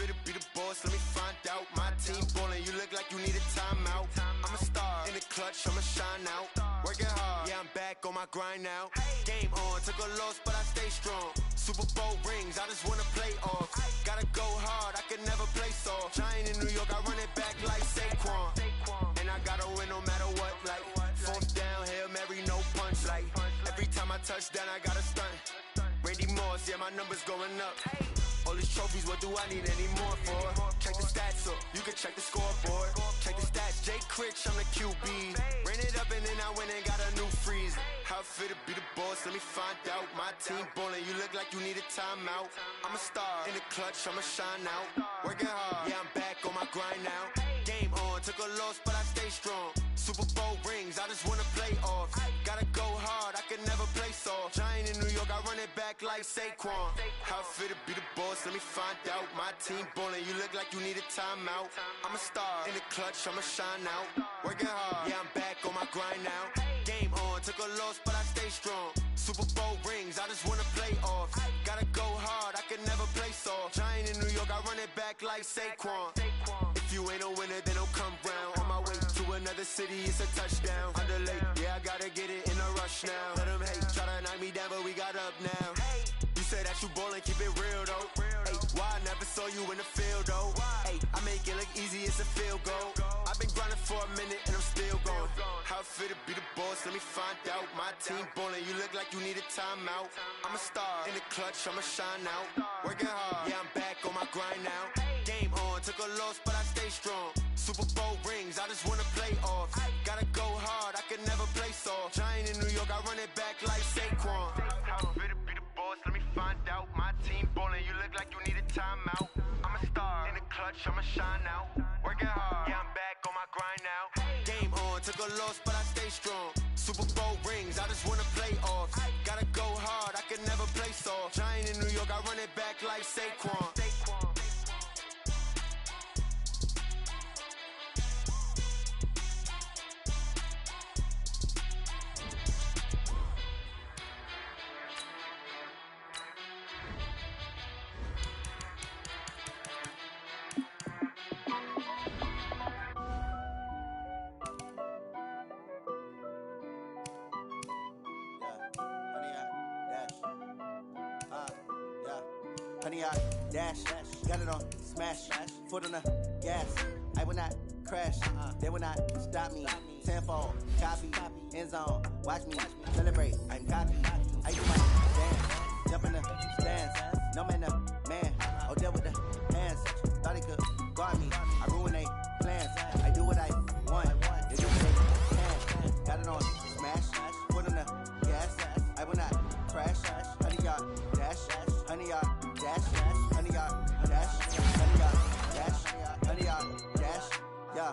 fit to be the boss? Let me find out. My team ballin', you look like you need a timeout. I'm a star in the clutch, I'ma shine out. Working hard, yeah, I'm back on my grind now. Game on, took a loss, but I stay strong. Super Bowl rings, I just wanna play off. Gotta go hard, I can never play soft. Giant in New York, I run it back like Saquon. And I gotta win no matter what, like fourth down, Hail Mary, no punch. Like every time I touch down, I gotta stunt. Randy Moss, yeah, my numbers going up. All these trophies, what do I need any more for? Check the stats up, you can check the scoreboard. Check the stats, Jake Critch, I'm the QB. Ran it up and then I went and got a new freeze. How it fit to be the boss, let me find out. My team ballin', you look like you need a timeout. I'm a star in the clutch, I'ma shine out. Working hard, yeah, I'm back on my grind now. Game on, took a loss, but I stay strong. Super Bowl rings, I just wanna play off. Gotta go hard, I can never play soft. Giant in New York, I run it back like Saquon. How it fit to be the boss, let me find out. My team ballin', you look like you need a timeout. I'm a star in the clutch, I'ma shine out. Working hard, yeah, I'm back on my grind now. Game on, took a loss, but I stay strong. Super Bowl rings, I just wanna play off. Gotta go hard, I can never play soft. Giant in New York, I run it back like Saquon. If you ain't a winner, then don't come round. On my way to another city, it's a touchdown. Underlay, yeah, I gotta get it in a rush now. Let them hate, try to knock me down, but we got up now. You say that you ballin', keep it real though. Hey, why I never saw you in the field though? Hey, I make it look easy, it's a field goal. I've been grinding for a minute and I'm still going. How it fit to be the boss, let me find out. My team ballin', you look like you need a timeout. I'm a star in the clutch, I'ma shine out. Working hard, yeah, I'm back on my grind now. Game on, took a loss, but I stay strong. Super Bowl rings, I just wanna play off. Gotta go hard, I can never play soft. Giant in New York, I run it back like Saquon. How it fit to be the boss, let me find out. My team ballin', you look like you need a timeout. I'm a star in the clutch, I'ma shine out. Working hard, yeah, I'm back on my grind now. Game on, took a loss, but I stay strong. Super Bowl rings, I just wanna play off. Gotta go hard, I can never play soft. Giant in New York, I run it back like Saquon. Honey, I dash, got it on, smash, foot on the gas. I will not crash, they will not stop me. Tenfold, copy, end zone, watch me celebrate. I'm copy, I do my dance, jump in the stands. No man, the man, oh, deal with the hands. Thought he could guard me, I ruin they plans. I do what I want, they do what they can. Got it on, smash, foot on the gas. I will not crash, honey, y'all dash, honey, y'all dash, honey, y'all dash, honey, y'all dash, honey, y'all dash, yeah.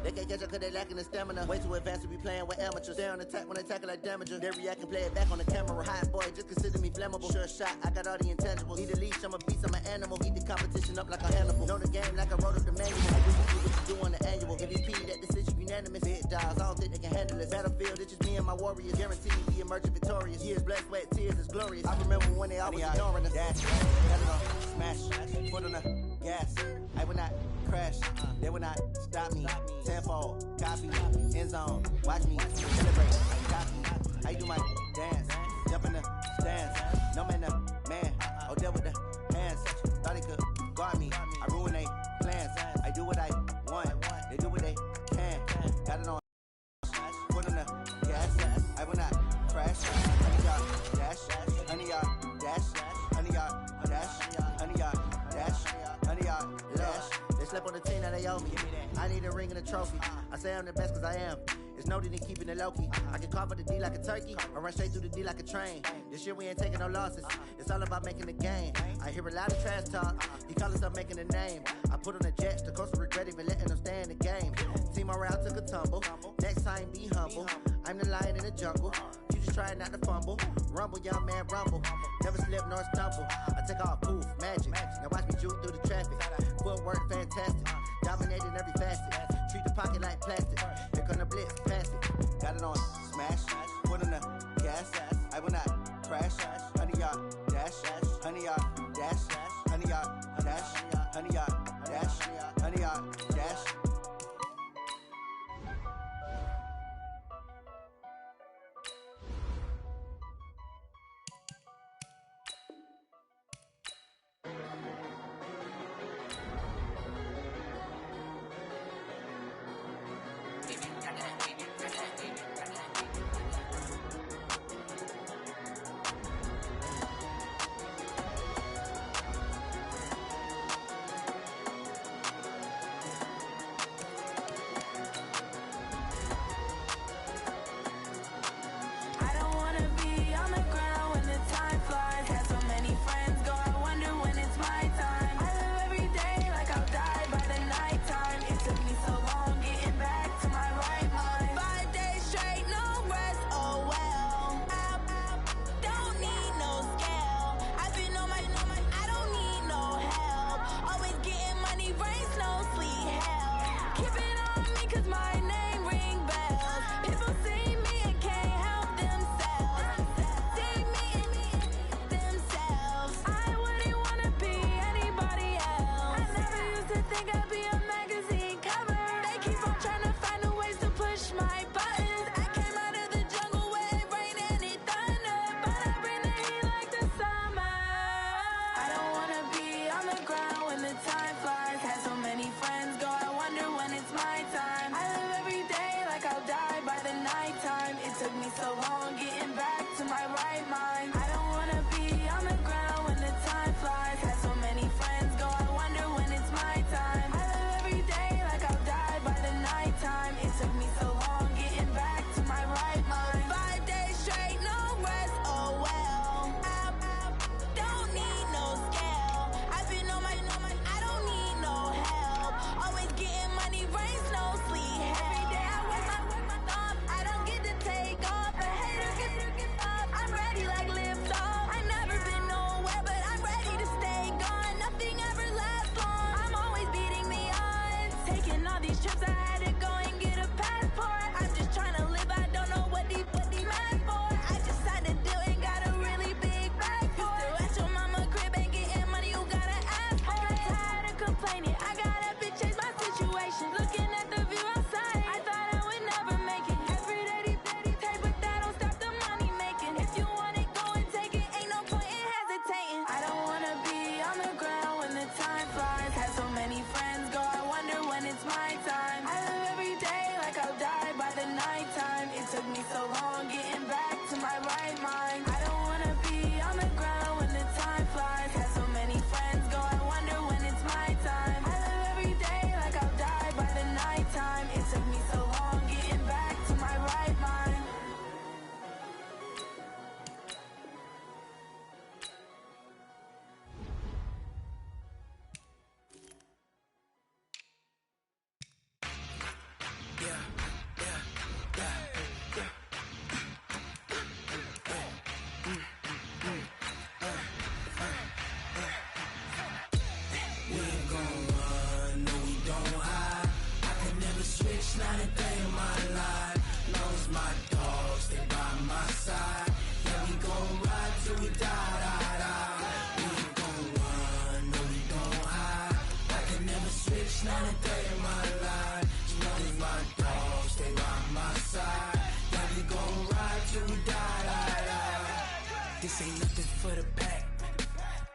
They can't catch up cause they lacking the stamina. Way too advanced to be playing with amateurs. Stay on attack when they tackle like damager. They react and play it back on the camera. Hot boy, just consider me flammable. Sure shot, I got all the intangibles. Need a leash, I'm a beast, I'm an animal. Eat the competition up like a Hannibal. Know the game like I wrote up the manual. I do what you do on the annual. MVP, that decision unanimous. Big dials, I don't think they can handle this. Battlefield, it's just me and my warriors. Guaranteed to be emerging victorious. Years, blood, sweat, tears, it's glorious. I remember when they always ignoring us. Dash, got it on, smash, foot on the gas. I will not crash, they will not stop me. Tenfold, copy, end zone, watch me celebrate. I copy, I do my dance, jump in the stands. No man, the man, oh, deal with the hands. Thought he could guard me, I ruin they plans. I do what I want, they do what they can. Got it on, foot on the gas. I will not crash, honey, y'all dash, honey, y'all dash, honey, y'all dash, honey, y'all dash, honey, y'all dash. They slept on the team, now they owe me. I need a ring and a trophy. I say I'm the best cause I am. It's no need in keeping it low-key. I can carve up the D like a turkey or run straight through the D like a train. This year we ain't taking no losses. It's all about making the game. I hear a lot of trash talk. He call us up making a name. I put on the jets. The coach will regret even letting them stay in the game. Team morale took a tumble. Next time be humble. I'm the lion in the jungle. You just try not to fumble. Rumble, young man, rumble. Never slip nor stumble. I take off, poof, magic. Now watch me juke through the traffic. Footwork fantastic. Dominating every facet. Treat the pocket like plastic. Here come the blitz, pass it. Got it on, smash. Foot on the gas. I will not crash. Honey, y'all dash. Honey, y'all dash. Honey, y'all dash. Honey, y'all switch, now the third in my line. You know it's my dogs, stay by my side. Yeah, we gon' ride till we die. This ain't nothing for the pack.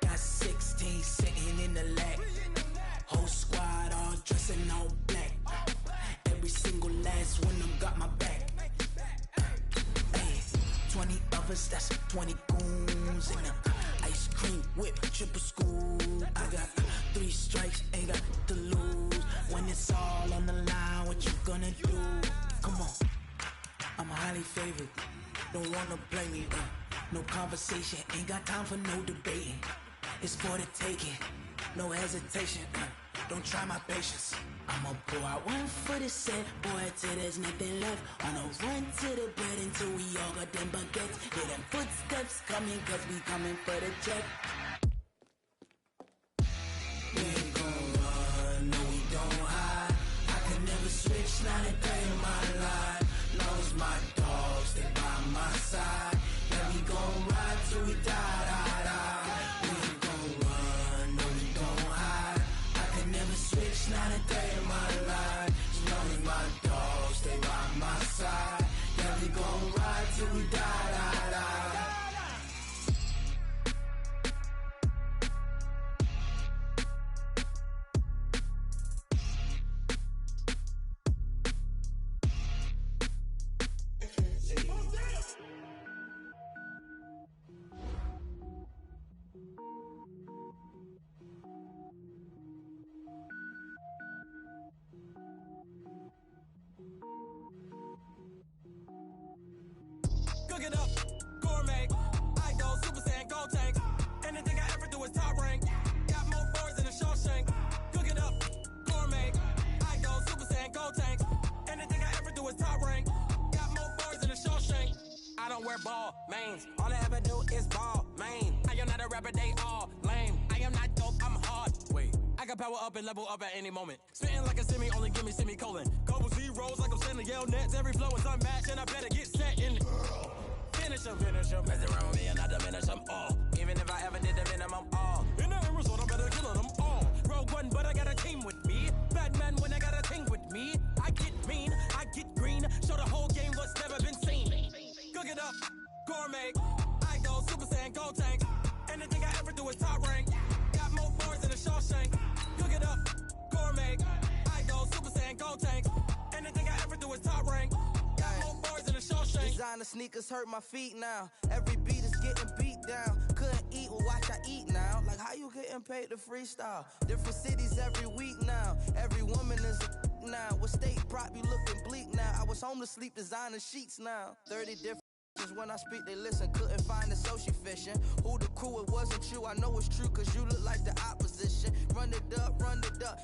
Got 16 sitting in the lag. Whole squad all dressing all black. Every single last one of them got my back. Hey, 20 of us, that's 20 goons in the ice cream whip, triple scoop. I got 3 strikes, ain't got to lose. When it's all on the line, what you gonna do? Come on, I'm highly favored. Don't wanna play me, no conversation, ain't got time for no debating. It's for the taking, no hesitation. Don't try my patience. I'ma pour out one for the set, boy, till there's nothing left. On a run to the bread until we all got them baguettes. Hear them footsteps coming, cause we coming for the check. We ain't gon' run, no we don't hide. I can never switch, now the day of my life. Long as my dogs stay by my side. Yeah, we gon' ride till we die. We ain't gon' run, no we don't hide. I can never switch, now the day of my life. As long as my dogs stay by my side. Yeah, we gon' ride till we die. Cook it up, gourmet. I go Super Saiyan, gold tank. Anything I ever do is top rank. Got more boards than a Shawshank. Cook it up, gourmet. I go Super Saiyan, gold tank. Anything I ever do is top rank. Got more boards than a Shawshank. I don't wear ball mains. All I ever do is ball main. I am not a rapper, they all lame. I am not dope, I'm hard. Wait, I can power up and level up at any moment. Spitting like a semi, only give me semicolon. Couple zeros like I'm sending yell nets. Every flow is unmatched and I better get set in. Finish them, mess around with me and I diminish them all. Even if I ever did the minimum all. In the end result, I better kill them all. Rogue one, but I got a team with me. Batman when I got a team with me. I get mean, I get green. Show the whole game what's never been seen. Cook it up, gourmet. I go Super Saiyan, gold tank. Anything I ever do is top rank. Got more boards than a Shawshank. Cook it up, gourmet. I go Super Saiyan, gold tank. Anything I ever do is top rank. Got more boards than a Shawshank. Designer sneakers hurt my feet now. Every beat is getting beat down. Couldn't eat, well watch I eat now. Like how you getting paid to freestyle? Different cities every week now. Every woman is a now. What state prop you looking bleak now? I was home to sleep designer sheets now. 30 different when I speak they listen. Couldn't find it so she fishing. Who the crew, it wasn't you. I know it's true cause you look like the opposition. Run it up,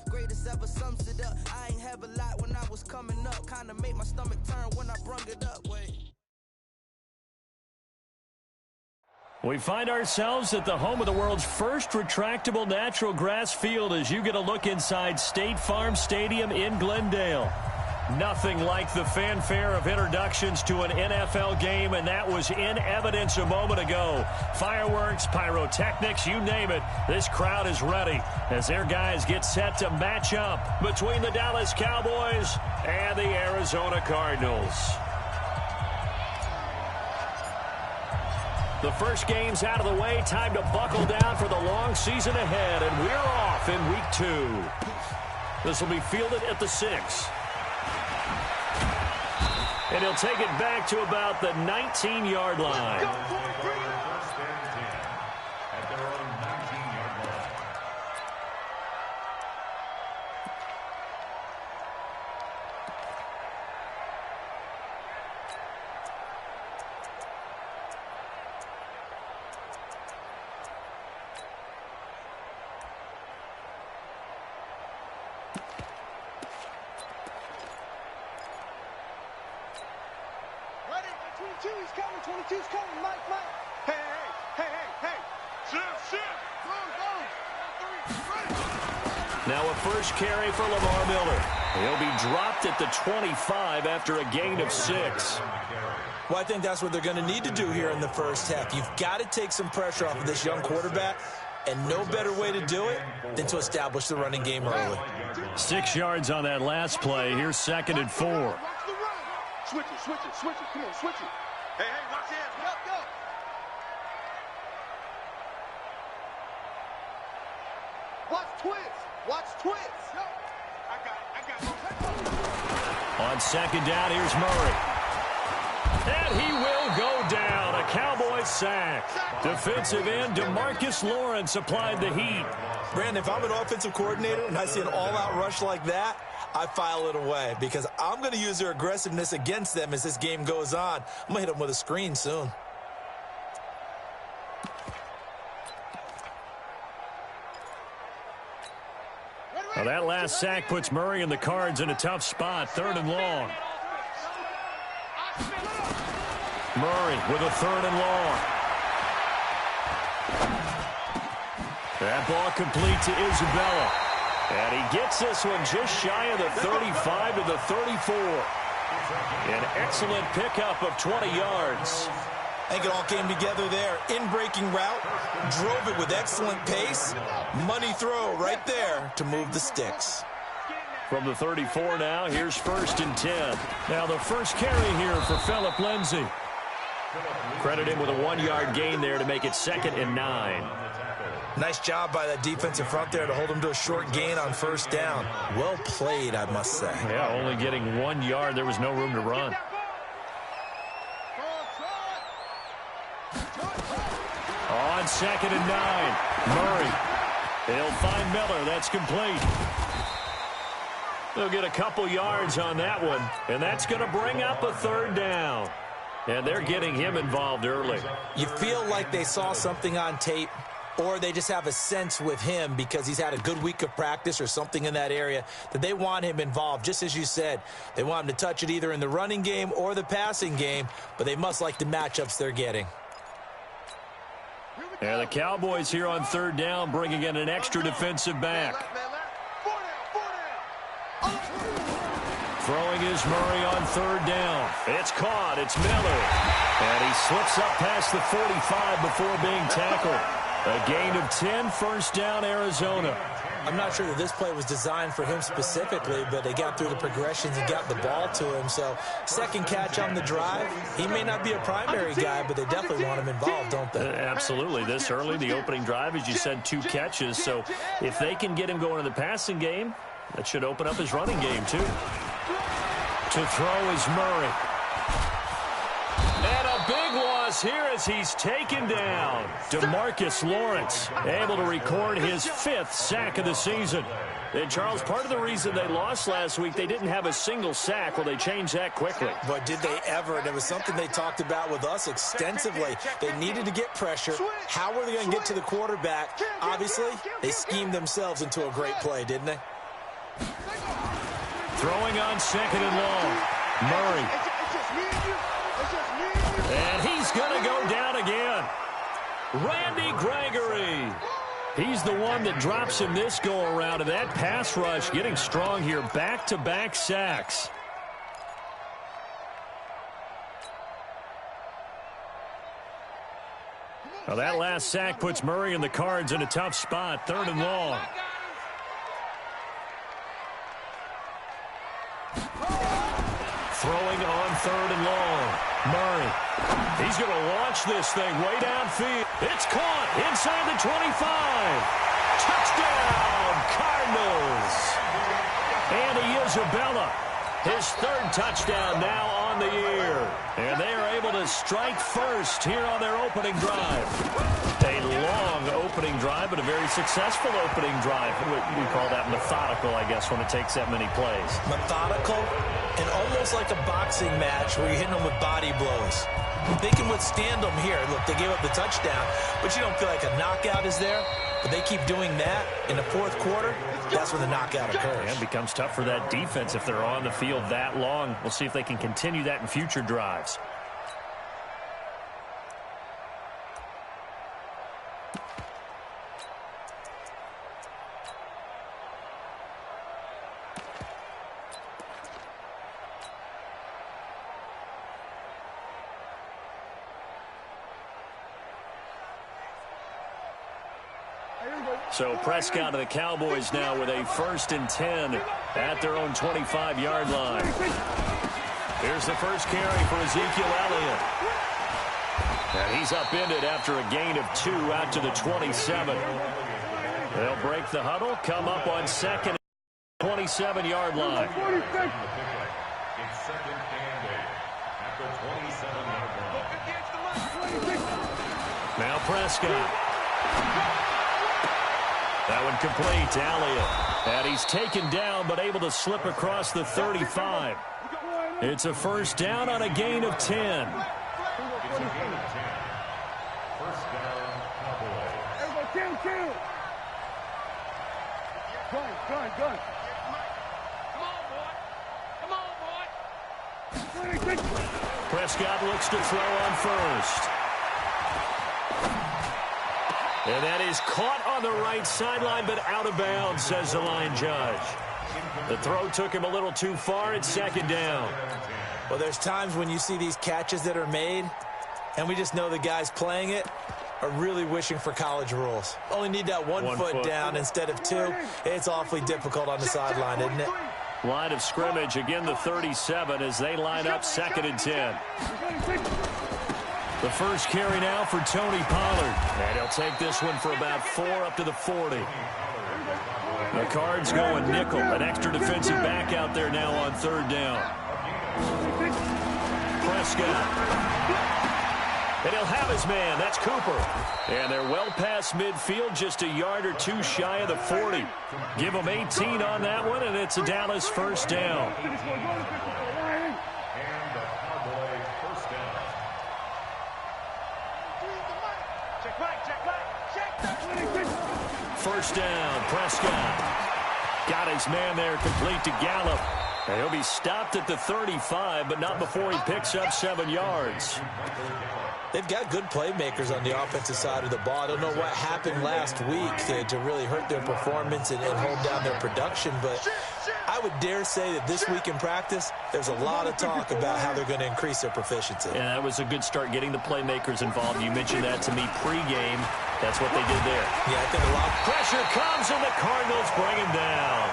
greatest ever sums it up. I ain't have a lot when I was coming up. Kinda made my stomach turn when I brung it up. Wait. We find ourselves at the home of the world's first retractable natural grass field as you get a look inside State Farm Stadium in Glendale. Nothing like the fanfare of introductions to an NFL game, and that was in evidence a moment ago. Fireworks, pyrotechnics, you name it. This crowd is ready as their guys get set to match up between the Dallas Cowboys and the Arizona Cardinals. The first game's out of the way. Time to buckle down for the long season ahead, and we're off in week 2. This will be fielded at the 6. And he'll take it back to about the 19-yard line. First and 10 at their own 19-yard line. Now a first carry for Lamar Miller. He'll be dropped at the 25 after a gain of 6. Well, I think that's what they're going to need to do here in the first half. You've got to take some pressure off of this young quarterback. And no better way to do it than to establish the running game early. 6 yards on that last play. Here's 2nd and 4. Switch it. Come on, switch it. Hey, watch the hands. Go. Watch twins. I got it. On 2nd down, here's Murray. And he will go down. A Cowboys sack. Defensive end DeMarcus Lawrence applied the heat. Brandon, if I'm an offensive coordinator and I see an all-out rush like that, I file it away because I'm going to use their aggressiveness against them as this game goes on. I'm going to hit them with a screen soon. Well, that last sack puts Murray and the Cards in a tough spot. 3rd and long. Murray with a 3rd and long. That ball complete to Isabella. And he gets this one just shy of the 35 to the 34. An excellent pickup of 20 yards. I think it all came together there. In-breaking route, drove it with excellent pace. Money throw right there to move the sticks. From the 34 now, here's 1st and 10. Now the first carry here for Phillip Lindsay. Credit him with a 1-yard gain there to make it 2nd and 9. Nice job by that defensive front there to hold him to a short gain on 1st down. Well played, I must say. Yeah, only getting 1 yard. There was no room to run. On 2nd and 9, Murray. He'll find Miller. That's complete. They'll get a couple yards on that one, and that's going to bring up a 3rd down. And they're getting him involved early. You feel like they saw something on tape, or they just have a sense with him because he's had a good week of practice or something in that area that they want him involved. Just as you said, they want him to touch it either in the running game or the passing game, but they must like the matchups they're getting. And the Cowboys here on 3rd down bringing in an extra defensive back. Throwing is Murray on 3rd down. It's caught. It's Miller. And he slips up past the 45 before being tackled. A gain of 10, 1st down, Arizona. I'm not sure that this play was designed for him specifically, but they got through the progressions and got the ball to him. So 2nd catch on the drive. He may not be a primary guy, but they definitely want him involved, don't they? Absolutely. This early, the opening drive, as you said, 2 catches. So if they can get him going in the passing game, that should open up his running game, too. To throw is Murray. And a big loss here as he's taken down. DeMarcus Lawrence able to record his 5th sack of the season. And, Charles, part of the reason they lost last week, they didn't have a single sack. Well, they changed that quickly. But did they ever? And it was something they talked about with us extensively. They needed to get pressure. How were they going to get to the quarterback? Obviously, they schemed themselves into a great play, didn't they? Throwing on 2nd and long. Murray. And he's going to go down again. Randy Gregory. He's the one that drops him this go-around, and that pass rush getting strong here. Back-to-back sacks. Now that last sack puts Murray and the Cards in a tough spot. 3rd and long. Throwing on 3rd and long. Murray. He's going to launch this thing way downfield. It's caught inside the 25. Touchdown, Cardinals. Andy Isabella, his 3rd touchdown now on the year. And they are able to strike first here on their opening drive. A long opening drive, but a very successful opening drive. We call that methodical, I guess, when it takes that many plays. Methodical and almost like a boxing match where you're hitting them with body blows. They can withstand them here. Look, they gave up the touchdown, but you don't feel like a knockout is there. But they keep doing that in the 4th quarter. That's when the knockout occurs. And it becomes tough for that defense if they're on the field that long. We'll see if they can continue that in future drives. So Prescott of the Cowboys now with a 1st and 10 at their own 25-yard line. Here's the first carry for Ezekiel Elliott. And he's upended after a gain of 2 out to the 27. They'll break the huddle, come up on 2nd and 27-yard line. It's 2nd and 8 at the 27-yard line. Now Prescott. That one complete to Elliott. And he's taken down but able to slip across the 35. It's a 1st down on a gain of 10. It's a gain of 10. 1st down, Cowboys. Kill. Gun. Come on, boy. Prescott looks to throw on 1st. And that is caught on the right sideline, but out of bounds, says the line judge. The throw took him a little too far. It's 2nd down. Well, there's times when you see these catches that are made, and we just know the guys playing it are really wishing for college rules. Only need that one foot down instead of 2. It's awfully difficult on the sideline, isn't it? Line of scrimmage, again the 37 as they line up 2nd and 10. The first carry now for Tony Pollard. And he'll take this one for about 4 up to the 40. The Cards going nickel. An extra defensive back out there now on 3rd down. Prescott. And he'll have his man. That's Cooper. And they're well past midfield, just a yard or 2 shy of the 40. Give them 18 on that one, and it's a Dallas 1st down. And the Cowboy 1st down. First down, Prescott. Got his man there, complete to Gallup. And he'll be stopped at the 35, but not before he picks up 7 yards. They've got good playmakers on the offensive side of the ball. I don't know what happened last week to really hurt their performance and hold down their production, but I would dare say that this week in practice, there's a lot of talk about how they're going to increase their proficiency. Yeah, that was a good start, getting the playmakers involved. You mentioned that to me pregame. That's what they did there. Yeah, I think a lot. Pressure comes, and the Cardinals bring him down.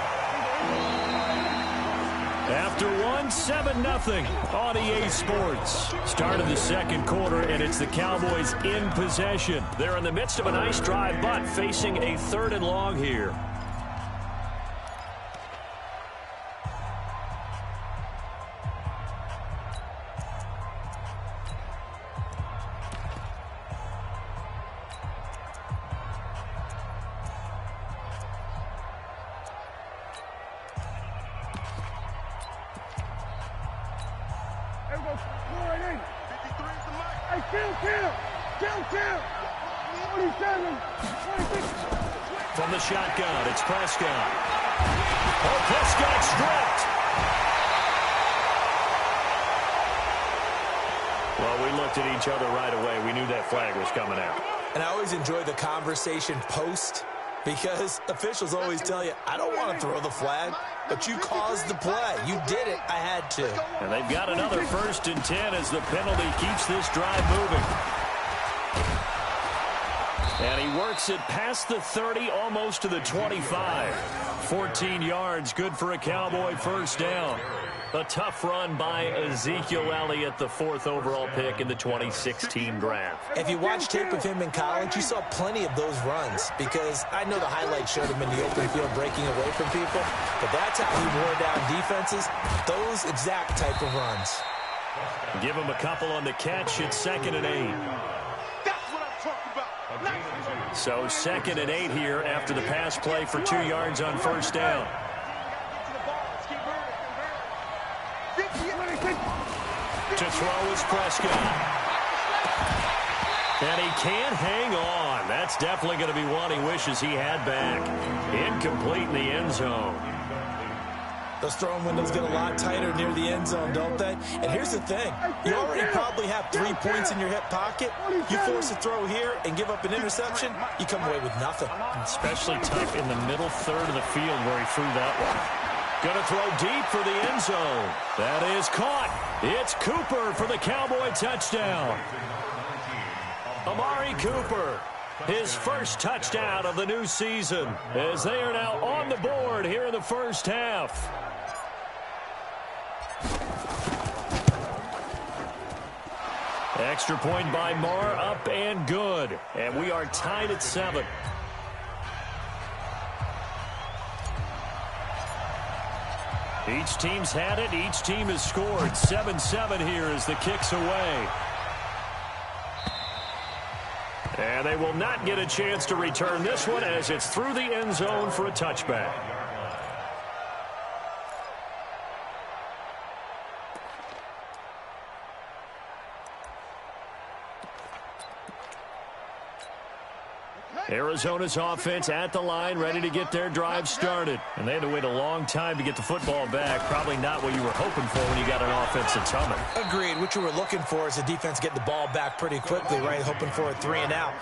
After 7-0 on EA Sports. Start of the 2nd quarter, and it's the Cowboys in possession. They're in the midst of a nice drive, but facing a 3rd and long here. From the shotgun, it's Prescott. Oh, Prescott stripped. Well, we looked at each other right away. We knew that flag was coming out. And I always enjoy the conversation post, because officials always tell you, I don't want to throw the flag, but you caused the play. You did it. I had to. And they've got another 1st and 10 as the penalty keeps this drive moving. And he works it past the 30, almost to the 25. 14 yards, good for a Cowboy 1st down. A tough run by Ezekiel Elliott, the 4th overall pick in the 2016 draft. If you watch tape of him in college, you saw plenty of those runs, because I know the highlights showed him in the open field breaking away from people, but that's how he wore down defenses, those exact type of runs. Give him a couple on the catch. It's 2nd and 8. So 2nd and 8 here after the pass play for 2 yards on 1st down. To throw is Prescott. And he can't hang on. That's definitely going to be one he wishes he had back. Incomplete in the end zone. Those throwing windows get a lot tighter near the end zone, don't they? And here's the thing. You already probably have 3 points in your hip pocket. You force a throw here and give up an interception, you come away with nothing. Especially tough in the middle 3rd of the field where he threw that one. Going to throw deep for the end zone. That is caught. It's Cooper for the Cowboy touchdown. Amari Cooper. his first touchdown of the new season, as they are now on the board here in the first half. Extra point by Marr, up and good. And we are tied at 7. Each team's had it. Each team has scored. 7-7 here as the kick's away. And they will not get a chance to return this one as it's through the end zone for a touchback. Arizona's offense at the line, ready to get their drive started. And they had to wait a long time to get the football back. Probably not what you were hoping for when you got an offense that's humming. Agreed. What you were looking for is the defense getting the ball back pretty quickly, right? Hoping for a 3 and out.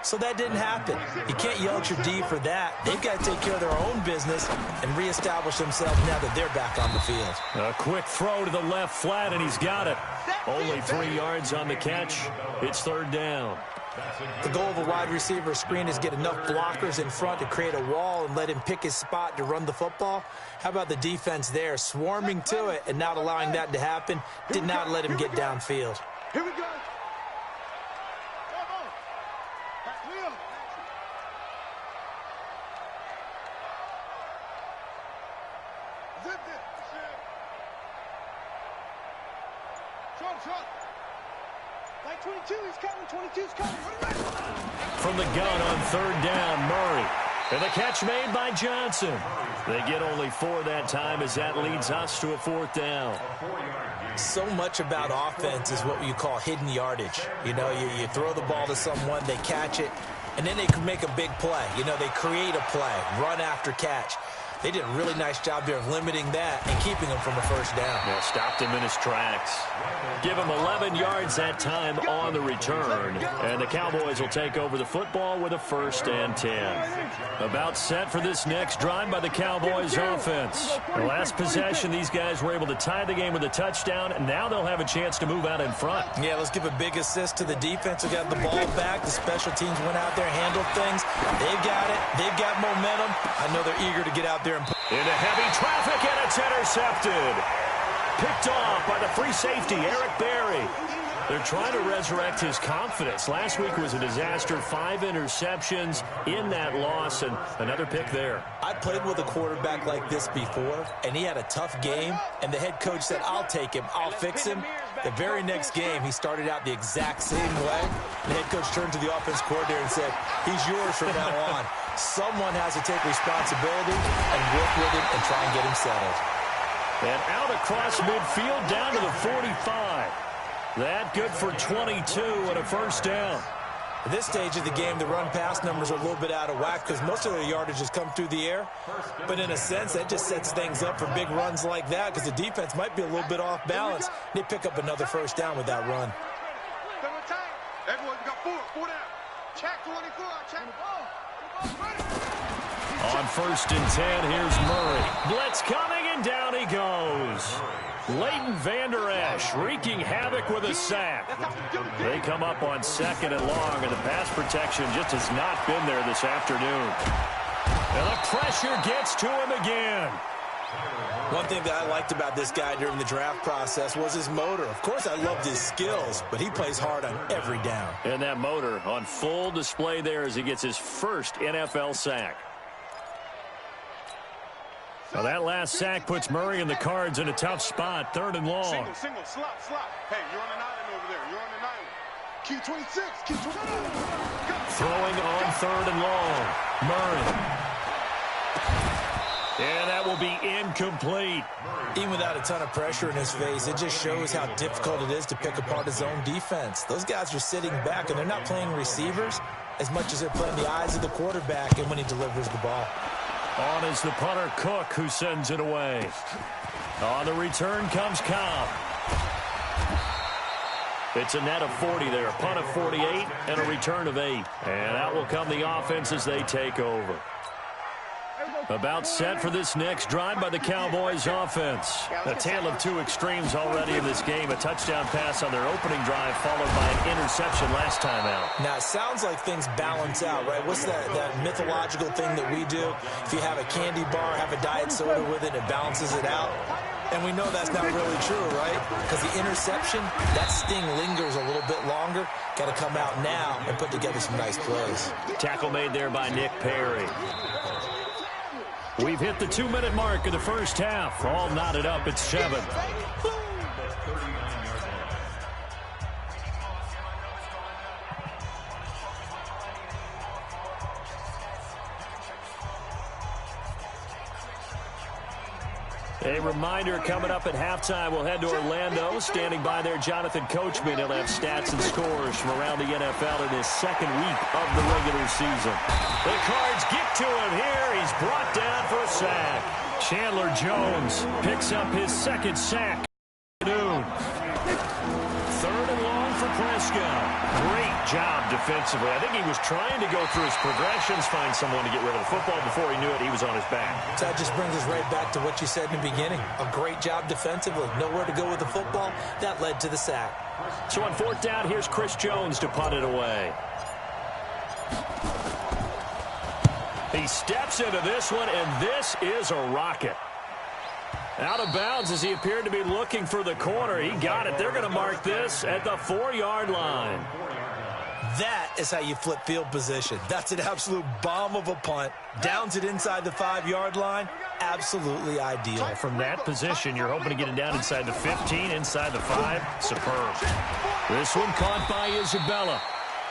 So that didn't happen. You can't yell at your D for that. They've got to take care of their own business and reestablish themselves now that they're back on the field. A quick throw to the left flat, and he's got it. Only 3 yards on the catch. It's 3rd down. The goal of a wide receiver screen is get enough blockers in front to create a wall and let him pick his spot to run the football. How about the defense there, swarming to it and not allowing that to happen? Did not let him get downfield. Here we go. Like 22, he's coming, 22's coming. From the gun on 3rd down, Murray. And the catch made by Johnson. They get only 4 that time as that leads us to a 4th down. So much about offense is what you call hidden yardage. You know, you throw the ball to someone, they catch it, and then they can make a big play. You know, they create a play, run after catch. They did a really nice job there of limiting that and keeping him from a 1st down. Yeah, stopped him in his tracks. Give him 11 yards that time on the return. And the Cowboys will take over the football with a 1st and 10. About set for this next drive by the Cowboys offense. The last possession, these guys were able to tie the game with a touchdown, and now they'll have a chance to move out in front. Yeah, let's give a big assist to the defense who got the ball back. The special teams went out there, handled things. They've got it. They've got momentum. I know they're eager to get out there and into heavy traffic, and it's intercepted. Picked off by the free safety, Eric Berry. They're trying to resurrect his confidence. Last week was a disaster. 5 interceptions in that loss, and another pick there. I played with a quarterback like this before, and he had a tough game, and the head coach said, I'll take him, I'll fix him. The very next game, he started out the exact same way. The head coach turned to the offense coordinator and said, he's yours from now on. Someone has to take responsibility and work with him and try and get him settled. And out across midfield, down to the 45. That good for 22 and a 1st down. At this stage of the game, the run-pass numbers are a little bit out of whack because most of their yardage has come through the air. But in a sense, that just sets things up for big runs like that because the defense might be a little bit off balance. They pick up another 1st down with that run. Everyone got 4 down. Check 24, check. On 1st and 10, here's Murray. Blitz coming, and down he goes. Leighton Vander Esch wreaking havoc with a sack. They come up on 2nd and long, and the pass protection just has not been there this afternoon. And the pressure gets to him again. One thing that I liked about this guy during the draft process was his motor. Of course, I loved his skills, but he plays hard on every down. And that motor on full display there as he gets his first NFL sack. Now that last sack puts Murray and the Cards in a tough spot, 3rd and long. Single, slop. Hey, you're on an island over there. You're on an island. Key 26, key 26. Throwing on 3rd and long. Murray. And that will be incomplete. Even without a ton of pressure in his face, it just shows how difficult it is to pick apart his own defense. Those guys are sitting back, and they're not playing receivers as much as they're playing the eyes of the quarterback and when he delivers the ball. On is the punter, Cook, who sends it away. On the return comes Cobb. It's a net of 40 there. Punt of 48 and a return of 8. And out will come the offense as they take over. About set for this next drive by the Cowboys offense. A tale of two extremes already in this game. A touchdown pass on their opening drive followed by an interception last time out. Now, it sounds like things balance out, right? What's that mythological thing that we do? If you have a candy bar, have a diet soda with it, it balances it out. And we know that's not really true, right? Because the interception, that sting lingers a little bit longer. Got to come out now and put together some nice plays. Tackle made there by Nick Perry. We've hit the 2-minute mark of the first half. All knotted up at 7. A reminder coming up at halftime, we'll head to Orlando. Standing by there, Jonathan Coachman. He'll have stats and scores from around the NFL in his second week of the regular season. The Cards get to him here. He's brought down for a sack. Chandler Jones picks up his second sack. Third and long for Prescott. Great job defensively. I think he was trying to go through his progressions, find someone to get rid of the football. Before he knew it, he was on his back. So that just brings us right back to what you said in the beginning. A great job defensively. Nowhere to go with the football. That led to the sack. So on fourth down, here's Chris Jones to punt it away. He steps into this one, and this is a rocket. Out of bounds as he appeared to be looking for the corner. He got it. They're going to mark this at the 4-yard line. That is how you flip field position. That's an absolute bomb of a punt. Downs it inside the 5-yard line. Absolutely ideal. From that position, you're hoping to get it down inside the 15, inside the 5. Superb. This one caught by Isabella.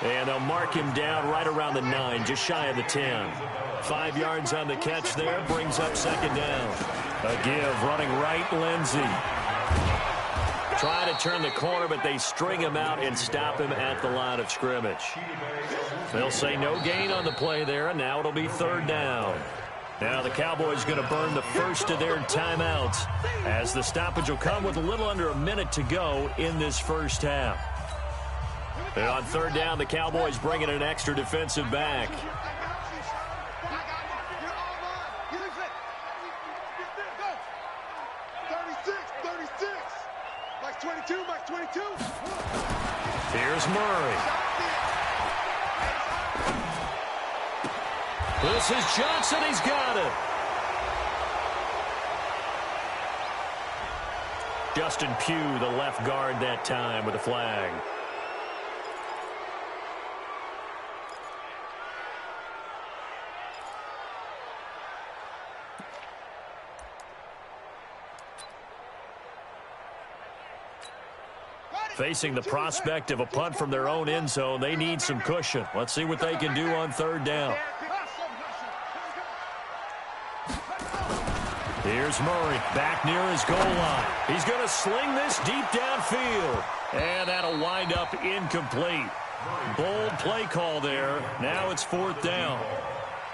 And they'll mark him down right around the 9, just shy of the 10. 5 yards on the catch there, brings up second down. A give, running right, Lindsey. Try to turn the corner, but they string him out and stop him at the line of scrimmage. They'll say no gain on the play there, and now it'll be third down. Now the Cowboys going to burn the first of their timeouts as the stoppage will come with a little under a minute to go in this first half. And on third down, the Cowboys bringing an extra defensive back. Here's Murray. This is Johnson. He's got it. Justin Pugh, the left guard that time with a flag. Facing the prospect of a punt from their own end zone, they need some cushion. Let's see what they can do on third down. Here's Murray back near his goal line. He's going to sling this deep downfield. And that'll wind up incomplete. Bold play call there. Now it's fourth down.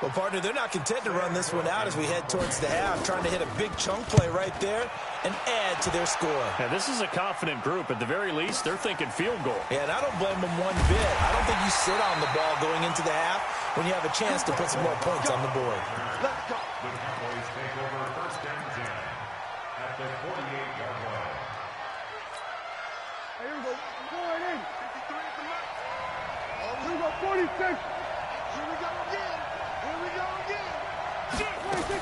Well, partner, they're not content to run this one out as we head towards the half, trying to hit a big chunk play right there and add to their score. Yeah, this is a confident group. At the very least, they're thinking field goal. Yeah, and I don't blame them one bit. I don't think you sit on the ball going into the half when you have a chance to put some more points on the board. Let's go. The Cowboys take over first and 10 at the 48-yard line. Here we go. Going in. 53 at the left. Here we go. 46. Here we go again. Here we go again. 46.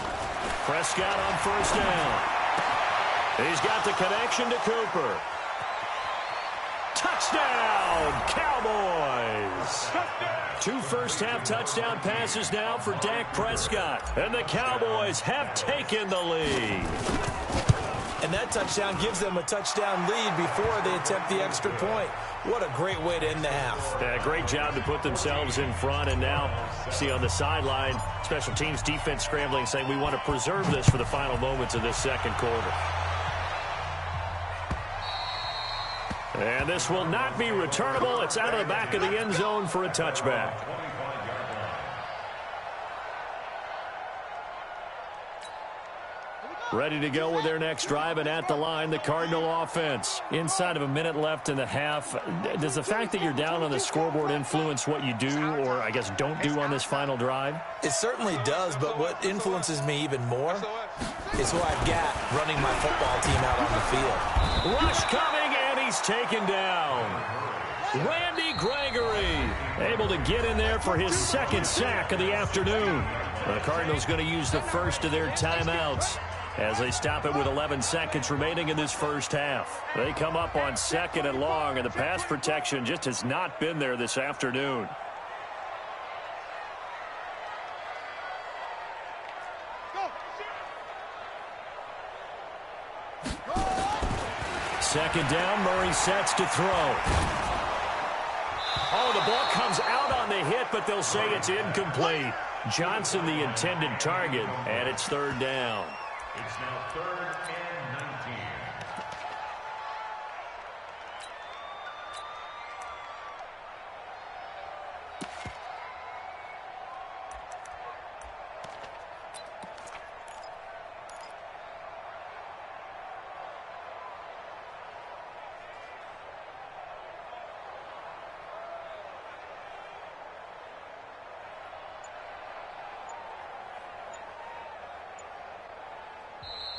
Prescott on first down. He's got the connection to Cooper. Touchdown, Cowboys! 2 first-half touchdown passes now for Dak Prescott. And the Cowboys have taken the lead. And that touchdown gives them a touchdown lead before they attempt the extra point. What a great way to end the half. Yeah, great job to put themselves in front. And now, see on the sideline, special teams defense scrambling, saying we want to preserve this for the final moments of this second quarter. And this will not be returnable. It's out of the back of the end zone for a touchback. Ready to go with their next drive, and at the line, the Cardinal offense. Inside of a minute left in the half, does the fact that you're down on the scoreboard influence what you do, or I guess don't do on this final drive? It certainly does, but what influences me even more is who I've got running my football team out on the field. Rush coming, and he's taken down. Randy Gregory able to get in there for his second sack of the afternoon. The Cardinals going to use the first of their timeouts as they stop it with 11 seconds remaining in this first half. They come up on 2nd and long, and the pass protection just has not been there this afternoon. Second down, Murray sets to throw. Oh, the ball comes out on the hit, but they'll say it's incomplete. Johnson the intended target, and it's 3rd down. It's now 3rd and 19.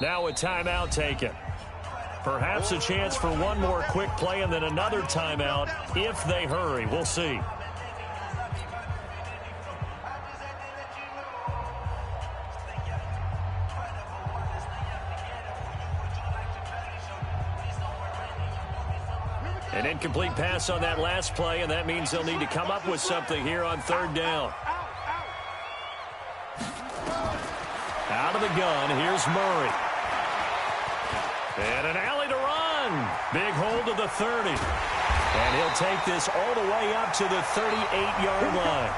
Now a timeout taken. Perhaps a chance for one more quick play and then another timeout if they hurry. We'll see. An incomplete pass on that last play, and that means they'll need to come up with something here on 3rd down. Out of the gun, here's Murray. And an alley to run. Big hold to the 30. And he'll take this all the way up to the 38-yard line.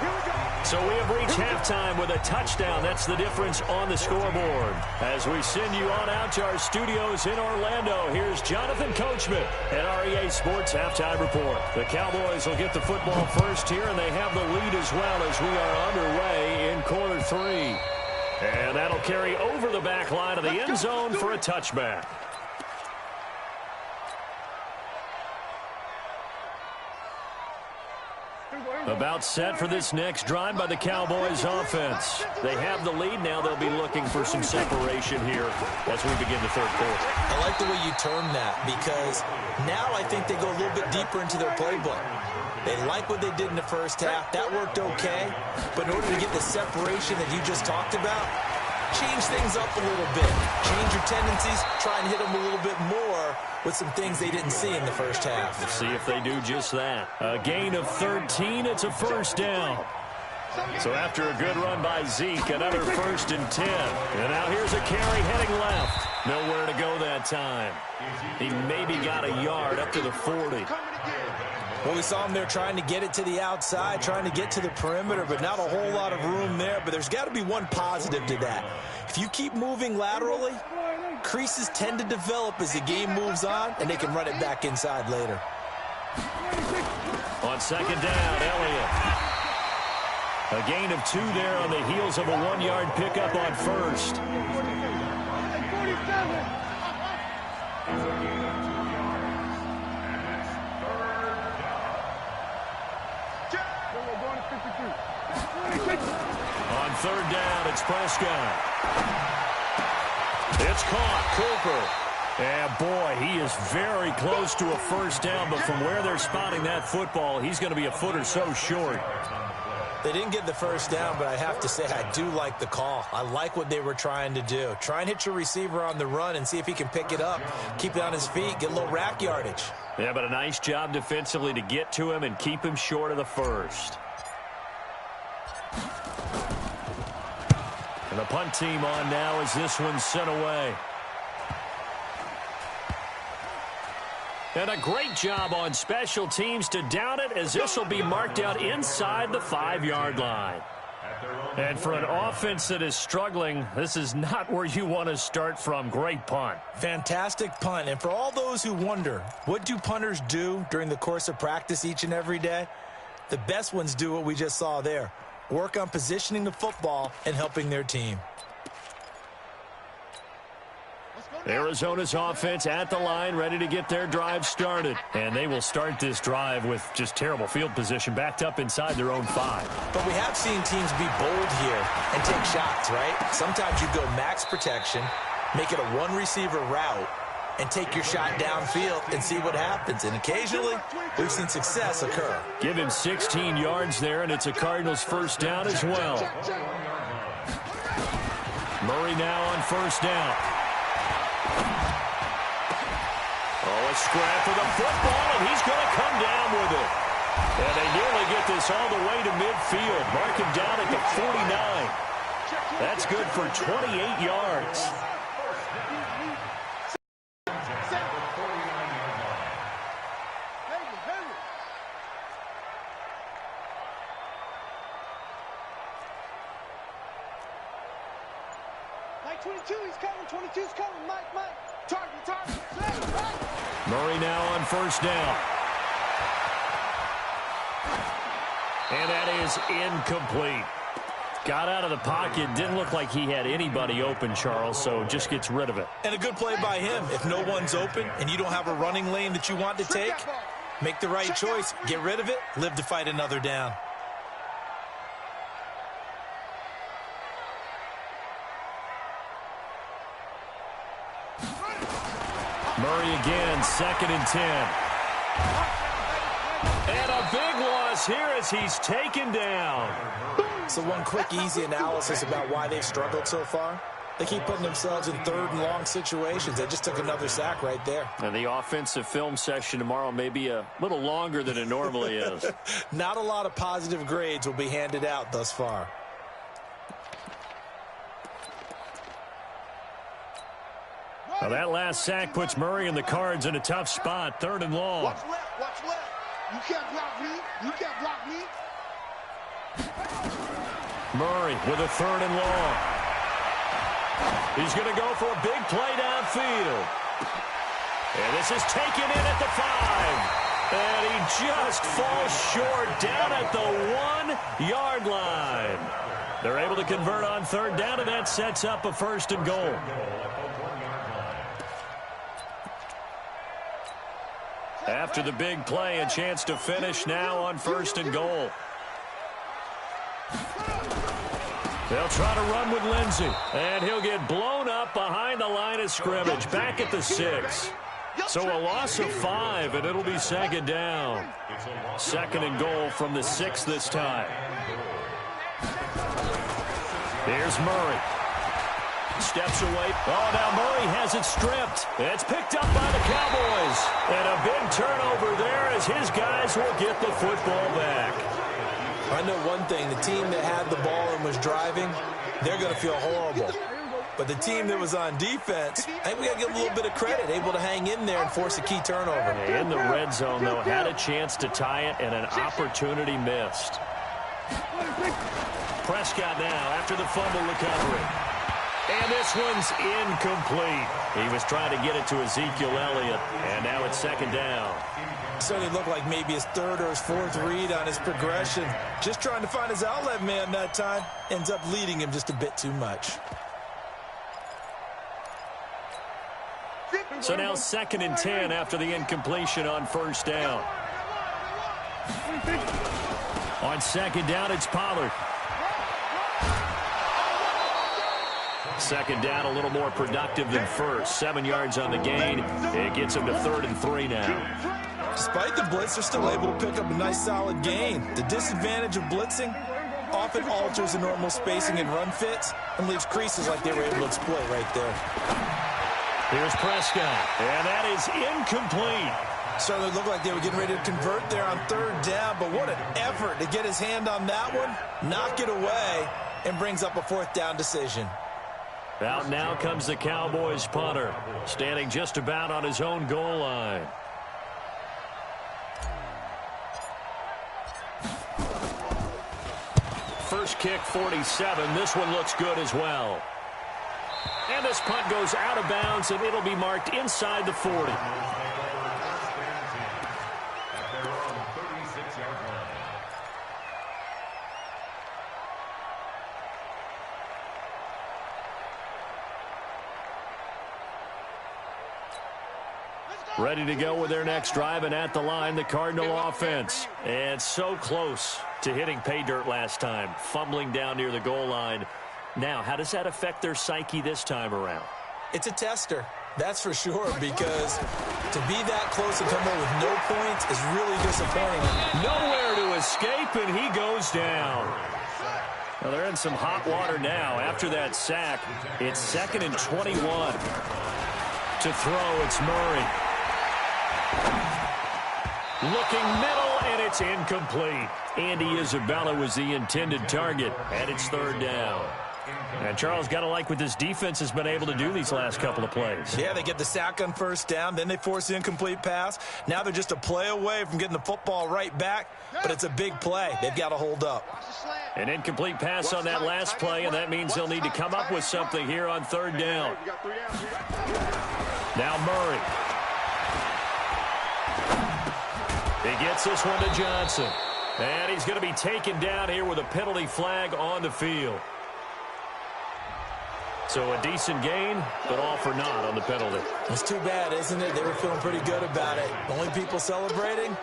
So we have reached halftime with a touchdown. That's the difference on the scoreboard. As we send you on out to our studios in Orlando, here's Jonathan Coachman at REA Sports Halftime Report. The Cowboys will get the football first here, and they have the lead as well as we are underway in quarter 3. And that'll carry over the back line of the end zone for a touchback. About set for this next drive by the Cowboys offense. They have the lead now. They'll be looking for some separation here as we begin the 3rd quarter. I like the way you term that, because now I think they go a little bit deeper into their playbook. They like what they did in the first half. That worked okay. But in order to get the separation that you just talked about, change things up a little bit. Change your tendencies. Try and hit them a little bit more with some things they didn't see in the first half. Let's see if they do just that. A gain of 13. It's a 1st down. So after a good run by Zeke, another 1st and 10. And now here's a carry heading left. Nowhere to go that time. He maybe got a yard up to the 40. Well, we saw him there trying to get it to the outside, trying to get to the perimeter, but not a whole lot of room there. But there's got to be one positive to that. If you keep moving laterally, creases tend to develop as the game moves on, and they can run it back inside later. On 2nd down, Elliott. A gain of 2 there on the heels of a 1-yard pickup on 1st. On 3rd down, it's Prescott. It's caught. Cooper. And, boy, he is very close to a 1st down, but from where they're spotting that football, he's going to be a foot or so short. They didn't get the 1st down, but I have to say I do like the call. I like what they were trying to do. Try and hit your receiver on the run and see if he can pick it up, keep it on his feet, get a little rack yardage. Yeah, but a nice job defensively to get to him and keep him short of the 1st. And the punt team on now as this one's sent away. And a great job on special teams to down it, as this will be marked out inside the 5-yard line. And for an offense that is struggling, this is not where you want to start from. Great punt. Fantastic punt. And for all those who wonder, what do punters do during the course of practice each and every day? The best ones do what we just saw there. Work on positioning the football and helping their team. Arizona's offense at the line, ready to get their drive started. And they will start this drive with just terrible field position, backed up inside their own 5. But we have seen teams be bold here and take shots, right? Sometimes you go max protection, make it a one-receiver route, and take your shot downfield and see what happens. And occasionally, we've seen success occur. Give him 16 yards there, and it's a Cardinals first down as well. Murray now on first down. Oh, a scrap for the football, and he's going to come down with it. And they nearly get this all the way to midfield. Mark him down at the 49. That's good for 28 yards. Mike 22, he's coming. 22's coming. Mike. Target. Murray now on first down. And that is incomplete. Got out of the pocket. Didn't look like he had anybody open, Charles, so just gets rid of it. And a good play by him. If no one's open and you don't have a running lane that you want to take, make the right choice. Get rid of it. Live to fight another down. Murray again, 2nd and 10. And a big loss here as he's taken down. So one quick, easy analysis about why they've struggled so far. They keep putting themselves in 3rd and long situations. They just took another sack right there. And the offensive film session tomorrow may be a little longer than it normally is. Not a lot of positive grades will be handed out thus far. Well, that last sack puts Murray and the Cards in a tough spot. 3rd and long. Watch left. You can't block me. Murray with a 3rd and long. He's going to go for a big play downfield. And this is taken in at the 5. And he just falls short down at the 1-yard line. They're able to convert on 3rd down, and that sets up a 1st and goal. After the big play, a chance to finish now on 1st and goal. They'll try to run with Lindsey, and he'll get blown up behind the line of scrimmage, back at the 6. So a loss of 5, and it'll be 2nd down. 2nd and goal from the 6 this time. Here's Murray. Steps away. Oh, now Murray has it stripped. It's picked up by the Cowboys. And a big turnover there as his guys will get the football back. I know one thing. The team that had the ball and was driving, they're going to feel horrible. But the team that was on defense, I think we got to give them a little bit of credit, able to hang in there and force a key turnover. In the red zone, though, had a chance to tie it and an opportunity missed. Prescott now after the fumble recovery. And this one's incomplete. He was trying to get it to Ezekiel Elliott, and now it's 2nd down. Certainly looked like maybe his 3rd or his 4th read on his progression. Just trying to find his outlet man that time. Ends up leading him just a bit too much. So now 2nd and 10 after the incompletion on 1st down. On 2nd down, it's Pollard. 2nd down, a little more productive than 1st. 7 yards on the gain. It gets him to 3rd and 3 now. Despite the blitz, they're still able to pick up a nice, solid gain. The disadvantage of blitzing often alters the normal spacing and run fits and leaves creases like they were able to exploit right there. Here's Prescott, and that is incomplete. Certainly looked like they were getting ready to convert there on 3rd down, but what an effort to get his hand on that one, knock it away, and brings up a 4th down decision. Out now comes the Cowboys punter, standing just about on his own goal line. First kick, 47. This one looks good as well. And this punt goes out of bounds, and it'll be marked inside the 40. Ready to go with their next drive, and at the line, the Cardinal offense. And so close to hitting pay dirt last time, fumbling down near the goal line. Now, how does that affect their psyche this time around? It's a tester, that's for sure, because to be that close and come in with no points is really disappointing. Nowhere to escape, and he goes down. Well, they're in some hot water now. After that sack, it's 2nd and 21. To throw, it's Murray. Looking middle, and it's incomplete. Andy Isabella was the intended target, and it's 3rd down. And Charles, got to like what this defense has been able to do these last couple of plays. Yeah, they get the sack on 1st down, then they force the incomplete pass. Now they're just a play away from getting the football right back, but it's a big play. They've got to hold up. An incomplete pass on that last play, and that means they'll need to come up with something here on 3rd down. Now Murray. He gets this one to Johnson. And he's going to be taken down here with a penalty flag on the field. So a decent gain, but all for naught on the penalty. It's too bad, isn't it? They were feeling pretty good about it. The only people celebrating,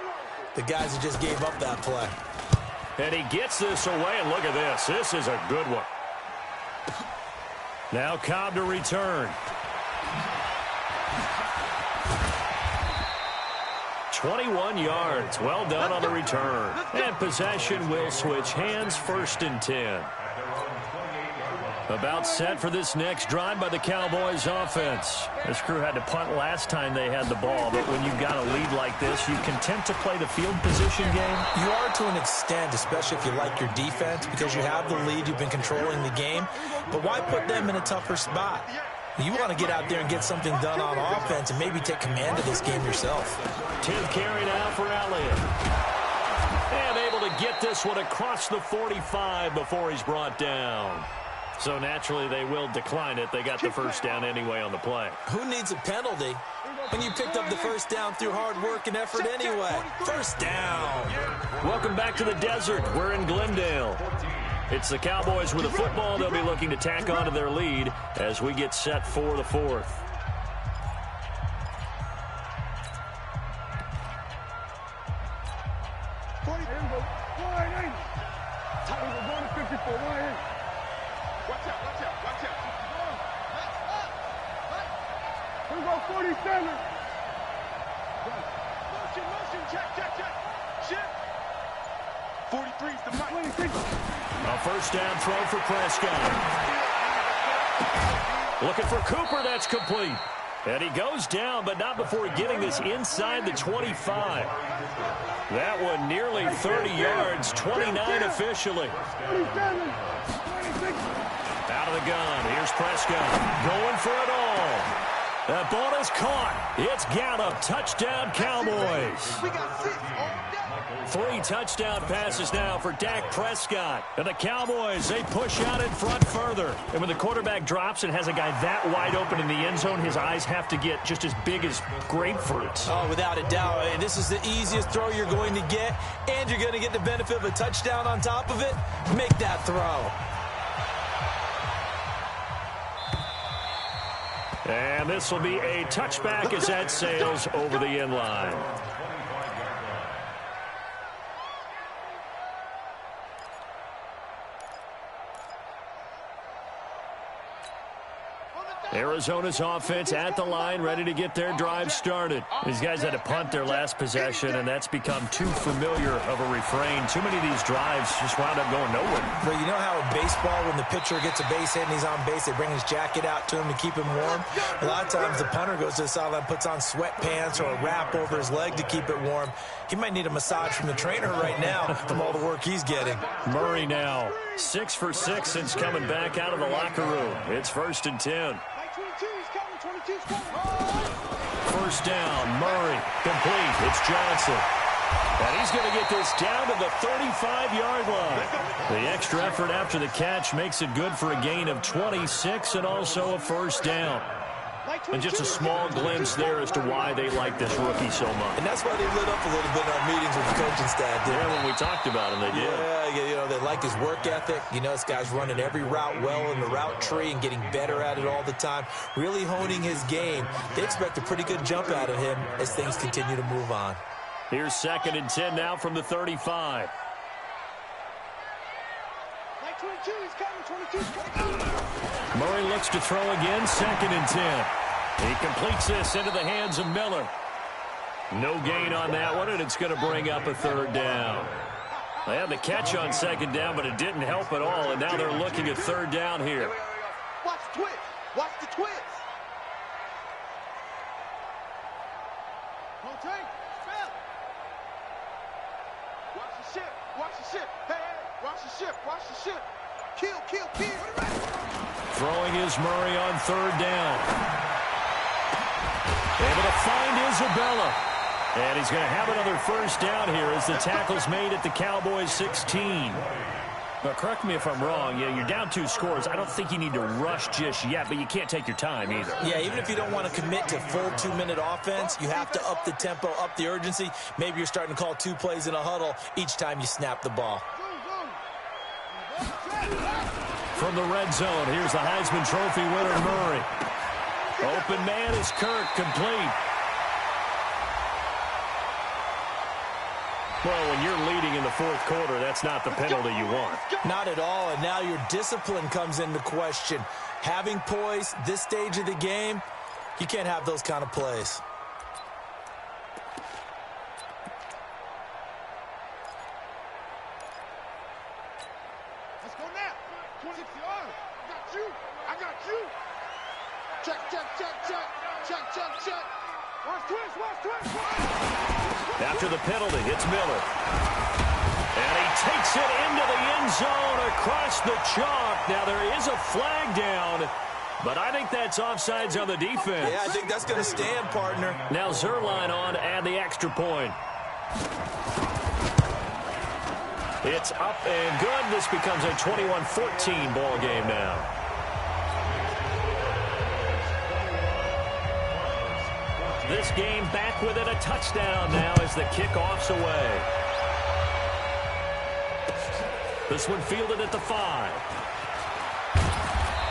the guys who just gave up that play. And he gets this away, and look at this. This is a good one. Now Cobb to return. 21 yards. Well done on the return. And possession will switch hands, 1st and 10. About set for this next drive by the Cowboys offense. This crew had to punt last time they had the ball, but when you've got a lead like this, you content to play the field position game? You are to an extent, especially if you like your defense, because you have the lead, you've been controlling the game. But why put them in a tougher spot? You want to get out there and get something done on offense and maybe take command of this game yourself. 10th carry now for Elliott. And able to get this one across the 45 before he's brought down. So naturally they will decline it. They got the 1st down anyway on the play. Who needs a penalty when you picked up the 1st down through hard work and effort anyway? 1st down. Welcome back to the desert. We're in Glendale. It's the Cowboys with the football. They'll be looking to tack on to their lead as we get set for the 4th. Here we go, 47. Motion, check. Shift. 43's the mic. A 1st down throw for Prescott. Looking for Cooper, that's complete. And he goes down, but not before getting this inside the 25. That one nearly 30 yards, 29 officially. Out of the gun, here's Prescott, going for it all. That ball is caught. It's Gallup, touchdown Cowboys. We got 6 all day. 3 touchdown passes now for Dak Prescott. And the Cowboys, they push out in front further. And when the quarterback drops and has a guy that wide open in the end zone, his eyes have to get just as big as grapefruits. Oh, without a doubt. This is the easiest throw you're going to get, and you're going to get the benefit of a touchdown on top of it. Make that throw. And this will be a touchback as that sails over the end line. Arizona's offense at the line, ready to get their drive started. These guys had to punt their last possession, and that's become too familiar of a refrain. Too many of these drives just wound up going nowhere. Well, you know how in baseball, when the pitcher gets a base hit and he's on base, they bring his jacket out to him to keep him warm? A lot of times the punter goes to the sideline, puts on sweatpants or a wrap over his leg to keep it warm. He might need a massage from the trainer right now from all the work he's getting. Murray now 6 for 6 since coming back out of the locker room. It's 1st and 10. 22's coming. 1st down, Murray, complete. It's Johnson. And he's going to get this down to the 35-yard line. The extra effort after the catch makes it good for a gain of 26 and also a 1st down. And just a small glimpse there as to why they like this rookie so much. And that's why they lit up a little bit in our meetings with the coaching staff. Yeah, when we talked about him, they did. Yeah, you know, they like his work ethic. You know, this guy's running every route well in the route tree and getting better at it all the time, really honing his game. They expect a pretty good jump out of him as things continue to move on. Here's 2nd and 10 now from the 35. 22, he's coming, 22. Murray looks to throw again, 2nd and 10. He completes this into the hands of Miller. No gain on that one, and it's going to bring up a 3rd down. They had the catch on 2nd down, but it didn't help at all, and now they're looking at 3rd down here. Watch the twist. Watch the twist. Don't take. Spell. Watch the ship. Watch the ship. Hey, watch the ship. Watch the ship. Kill, kill, kill. Throwing is Murray on 3rd down. Able to find Isabella. And he's going to have another 1st down here as the tackle's made at the Cowboys 16. Now, correct me if I'm wrong. Yeah, you're down 2 scores. I don't think you need to rush just yet, but you can't take your time either. Yeah, even if you don't want to commit to full 2-minute offense, you have to up the tempo, up the urgency. Maybe you're starting to call 2 plays in a huddle each time you snap the ball. From the red zone, here's the Heisman Trophy winner, Murray. Open man is Kirk, complete. Well, when you're leading in the 4th quarter, that's not the penalty you want. Not at all, and now your discipline comes into question. Having poise this stage of the game, you can't have those kind of plays. Let's go now. 26 yards. I got you. I got you. Check, check, check, check. Check, check, check. Watch twist, watch twist, watch. After the penalty, it's Miller. And he takes it into the end zone across the chalk. Now, there is a flag down, but I think that's offsides on the defense. Yeah, I think that's going to stand, partner. Now Zerline on to add the extra point. It's up and good. This becomes a 21-14 ball game now. This game back within a touchdown now as the kickoff's away. This one fielded at the 5.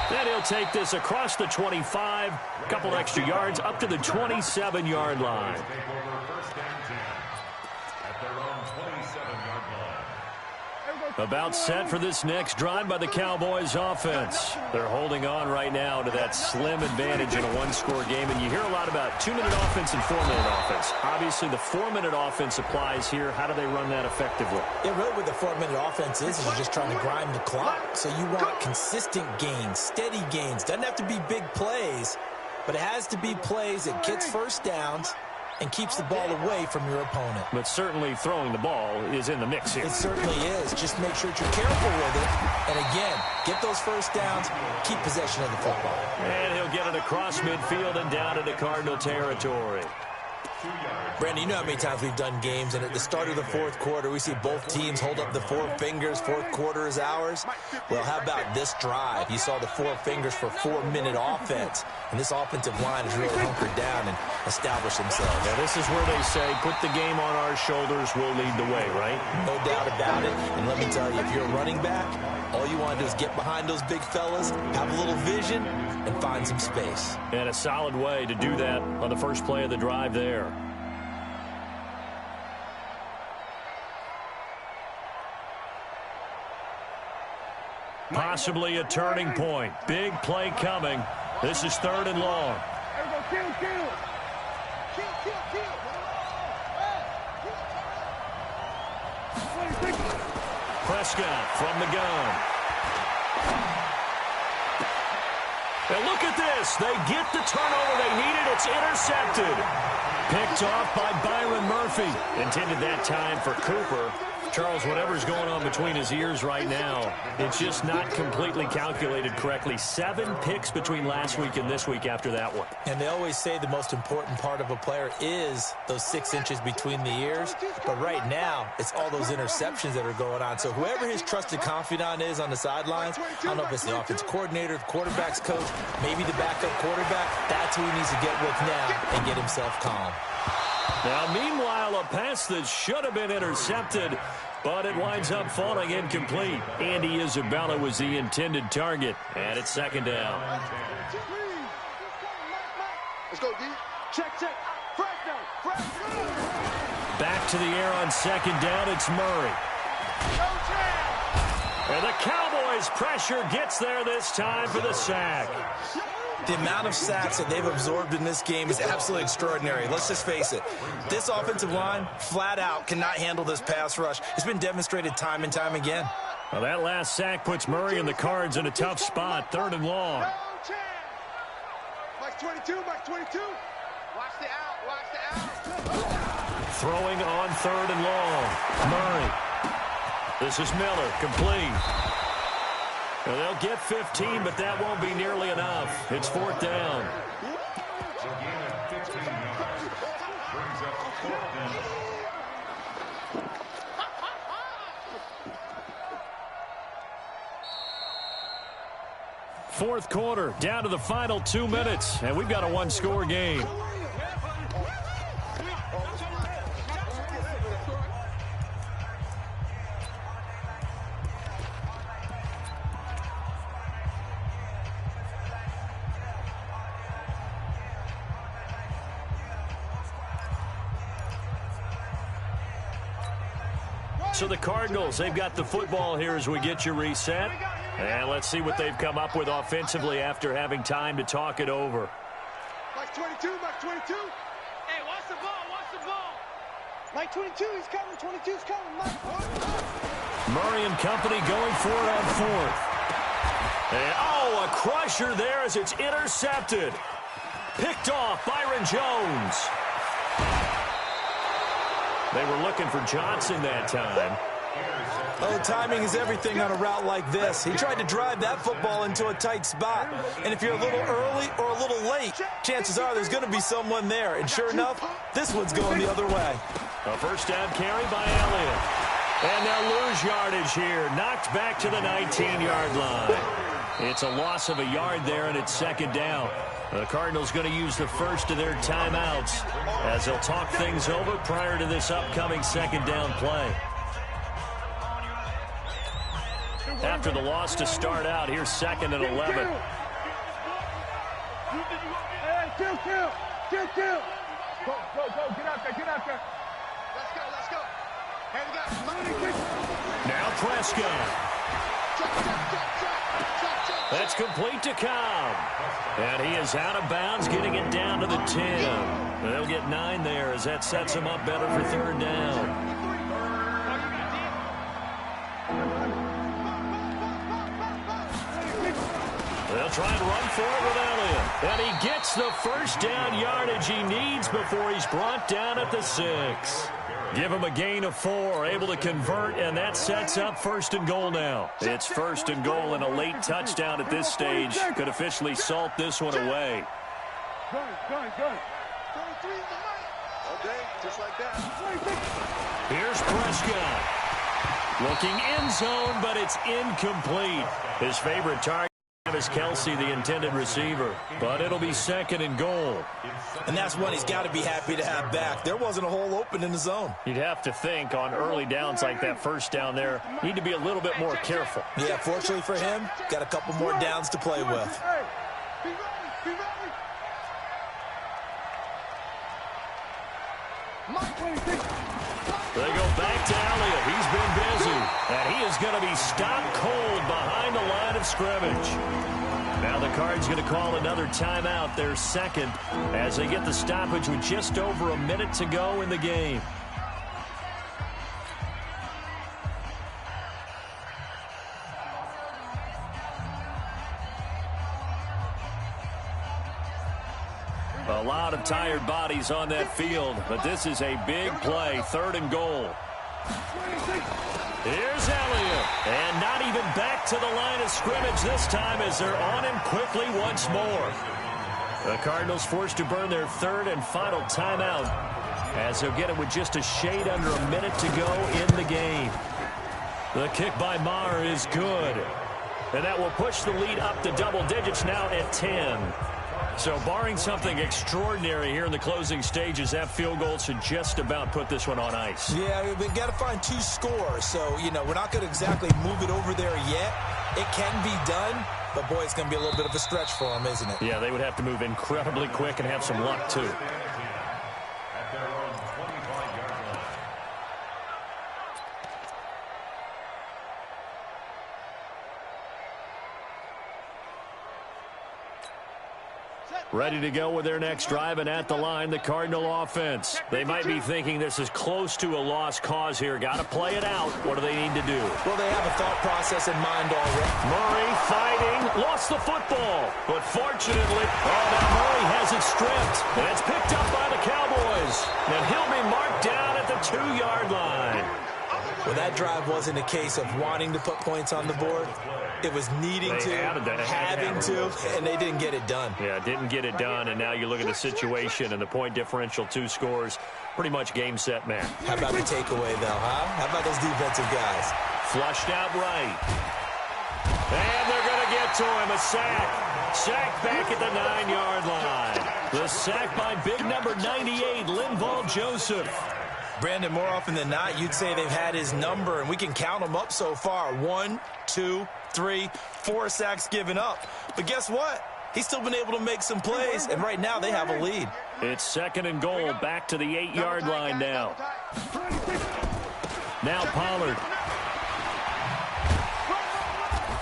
Then he'll take this across the 25, a couple extra yards up to the 27-yard line. About set for this next drive by the Cowboys offense. They're holding on right now to that slim advantage in a 1-score game, and you hear a lot about 2-minute offense and 4-minute offense. Obviously, the 4-minute offense applies here. How do they run that effectively? Yeah, really what the 4-minute offense is you're just trying to grind the clock. So you want consistent gains, steady gains. Doesn't have to be big plays, but it has to be plays that gets 1st downs and keeps the ball away from your opponent. But certainly throwing the ball is in the mix here. It certainly is. Just make sure that you're careful with it. And again, get those 1st downs, keep possession of the football. And he'll get it across midfield and down into Cardinal territory. Brandon, you know how many times we've done games, and at the start of the 4th quarter, we see both teams hold up the 4 fingers, 4th quarter is ours. Well, how about this drive? You saw the 4 fingers for 4-minute offense, and this offensive line has really hunkered down and established themselves. Now, this is where they say, put the game on our shoulders, we'll lead the way, right? No doubt about it, and let me tell you, if you're a running back, all you want to do is get behind those big fellas, have a little vision, and find some space. And a solid way to do that on the first play of the drive there. Possibly a turning point. Big play coming. This is 3rd and long. There we go. Kill, kill. Kill, kill, kill. Prescott from the gun. And look at this. They get the turnover they needed. It's intercepted. Picked off by Byron Murphy. Intended that time for Cooper. Charles, whatever's going on between his ears right now, it's just not completely calculated correctly. 7 picks between last week and this week after that one. And they always say the most important part of a player is those 6 inches between the ears. But right now, it's all those interceptions that are going on. So whoever his trusted confidant is on the sidelines, I don't know if it's the offense coordinator, the quarterback's coach, maybe the backup quarterback, that's who he needs to get with now and get himself calm. Now, meanwhile, a pass that should have been intercepted, but it winds up falling incomplete. Andy Isabella was the intended target, and it's second down. Let's go, D. Check. Back to the air on second down, it's Murray. And the Cowboys' pressure gets there this time for the sack. The amount of sacks that they've absorbed in this game is absolutely extraordinary. Let's just face it. This offensive line, flat out, cannot handle this pass rush. It's been demonstrated time and time again. Well, that last sack puts Murray and the Cards in a tough spot, 3rd and long. Mike 22. Watch the out. Throwing on 3rd and long. Murray. This is Miller, complete. Well, they'll get 15, but that won't be nearly enough. It's 4th down. Fourth quarter, down to the final 2 minutes, and we've got a 1-score game. So the Cardinals, they've got the football here as we get you reset. And let's see what they've come up with offensively after having time to talk it over. Mike 22. Hey, watch the ball. Mike 22, he's coming. 22's coming. Mike. Murray and company going for it on 4th. And, a crusher there as it's intercepted. Picked off Byron Jones. They were looking for Johnson that time. Oh, timing is everything on a route like this. He tried to drive that football into a tight spot. And if you're a little early or a little late, chances are there's going to be someone there. And sure enough, this one's going the other way. A first down carry by Elliott. And they'll lose yardage here. Knocked back to the 19-yard line. It's a loss of a yard there, and it's second down. The Cardinals going to use the first of their timeouts as they'll talk things over prior to this upcoming second down play. After the loss to start out, here's 2nd and 11. Hey, kill. Go, get out there. Let's go. Hey, we got now Prescott. That's complete to Cobb. And he is out of bounds, getting it down to the 10. They'll get 9 there as that sets him up better for 3rd down. They'll try and run for it with Elliott. And he gets the first down yardage he needs before he's brought down at the 6. Give him a gain of 4, able to convert, and that sets up 1st and goal now. It's 1st and goal, and a late touchdown at this stage could officially salt this one away. Good. Okay, just like that. Here's Prescott. Looking end zone, but it's incomplete. His favorite target is Kelsey, the intended receiver. But it'll be 2nd and goal. And that's one he's got to be happy to have back. There wasn't a hole open in the zone. You'd have to think on early downs like that first down there, need to be a little bit more careful. Yeah, fortunately for him, got a couple more downs to play with. Be ready. They go back to Elliott. He's been busy. And he is going to be stopped cold behind the line of scrimmage. Now the Cards going to call another timeout, their 2nd, as they get the stoppage with just over a minute to go in the game. A lot of tired bodies on that field, but this is a big play, 3rd and goal. Here's Elliott. And not even back to the line of scrimmage this time as they're on him quickly once more. The Cardinals forced to burn their third and final timeout as they'll get it with just a shade under a minute to go in the game. The kick by Maher is good. And that will push the lead up to double digits now at 10. So barring something extraordinary here in the closing stages, that field goal should just about put this one on ice. Yeah, we've got to find 2 scores. So, you know, we're not going to exactly move it over there yet. It can be done, but, boy, it's going to be a little bit of a stretch for them, isn't it? Yeah, they would have to move incredibly quick and have some luck, too. Ready to go with their next drive, and at the line, the Cardinal offense. They might be thinking this is close to a lost cause here. Got to play it out. What do they need to do? Well, they have a thought process in mind already. Murray fighting, lost the football. But fortunately, now Murray has it stripped. And it's picked up by the Cowboys. And he'll be marked down at the 2-yard line. Well, that drive wasn't a case of wanting to put points on the board. It was needing to, having to, and they didn't get it done. Yeah, didn't get it done, and now you look at the situation and the point differential, 2 scores, pretty much game, set, match. How about the takeaway, though, huh? How about those defensive guys? Flushed out right. And they're going to get to him, a sack. Sack back at the 9-yard line. The sack by big number 98, Linval Joseph. Brandon, more often than not, you'd say they've had his number, and we can count them up so far. 1, 2, 3, 4 sacks given up. But guess what? He's still been able to make some plays, and right now they have a lead. It's 2nd and goal, back to the 8-yard line now. Now Pollard.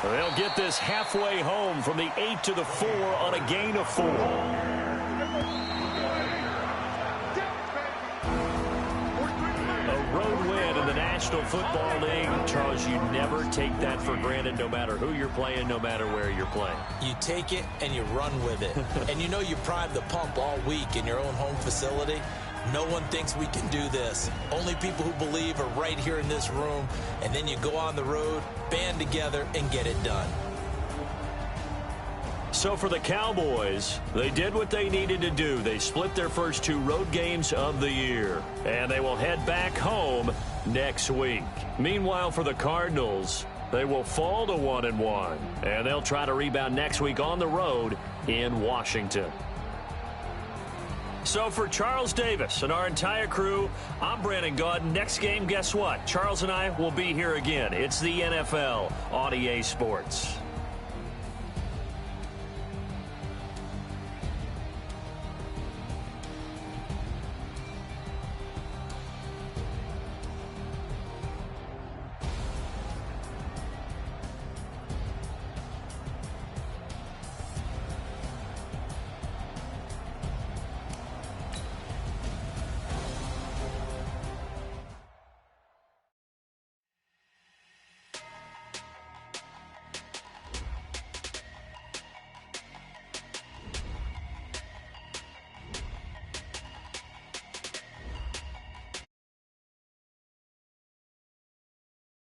They'll get this halfway home from the 8 to the 4 on a gain of 4. Road win in the National Football League. Charles, you never take that for granted, no matter who you're playing, no matter where you're playing. You take it and you run with it. And you know you prime the pump all week in your own home facility. No one thinks we can do this. Only people who believe are right here in this room. And then you go on the road, band together, and get it done. So for the Cowboys, they did what they needed to do. They split their first 2 road games of the year, and they will head back home next week. Meanwhile, for the Cardinals, they will fall to 1-1, and they'll try to rebound next week on the road in Washington. So for Charles Davis and our entire crew, I'm Brandon Gaudin. Next game, guess what? Charles and I will be here again. It's the NFL on EA Sports.